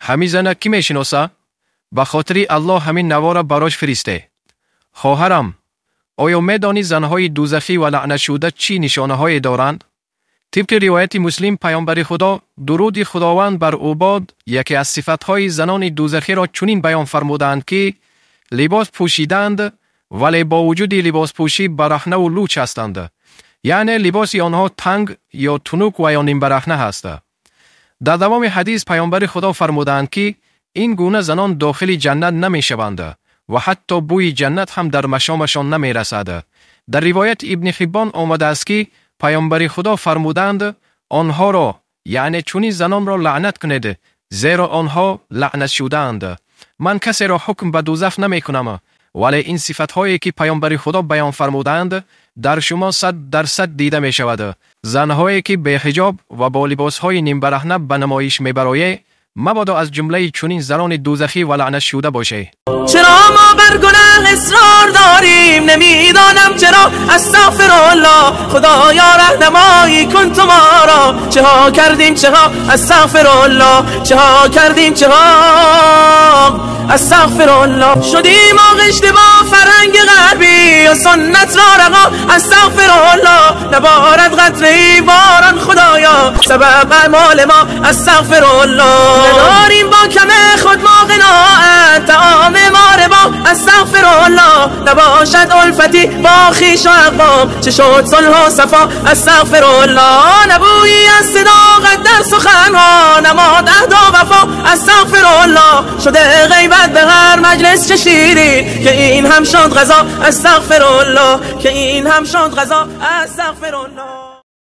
همین زن کی میشناسه؟ به خاطر الله همین نوا را براش فرسته. خواهرم، آیا میدانی زنهای دوزخی و لعنت شده چی نشانه های دارند؟ طبق روایت مسلم پیامبر خدا درود خداوند بر او باد یکی از صفتهای زنان دوزخی را چنین بیان فرمودند که لباس پوشیدند ولی با وجود لباس پوشی برهنه و لوچ هستند. یعنی لباس آنها تنگ یا تنوک و یا نیم برهنه هست. در دوام حدیث پیامبر خدا فرمودند که این گونه زنان داخل جنت نمی شوند و حتی بوی جنت هم در مشامشان نمی رسد. در روایت ابن حبان آمده است که پیامبر خدا فرمودند آنها را یعنی چنین زنان را لعنت کنید زیرا آنها لعنت شدند. من کسی را حکم به دوزخ نمی کنم ولی این صفت هایی که پیامبر خدا بیان فرمودند در شما 100% دیده می شود. زنهایی که به حجاب و با لباس های نیم برهنه به نمایش می برایه مبادا از جمله چنین زنان دوزخی و لعنت شده باشه. چرا ما بر گناه اصرار داریم نمیدانم چرا استغفرالله خدایا رهنمایی کن تو ما را چه ها کردیم چه ها استغفرالله چه ها کردیم چه ها استغفرالله شدیم آغشته با فرهنگ غربی و سنت را رها استغفرالله نبارد قطره باران خدایا سبب اعمال ما استغفرالله نداریم با کم خود ما قناعت طعام ما ربا استغفرالله نباشد الفتی با خویش و اقوام چه شد صلح و صفا استغفرالله نبویی از صداقت در سخنها نماد عهد و وفا استغفرالله شده غیبت به هر مجلس چه شیرین که این هم شد غذا استغفرالله که این هم شد غذا استغفرالله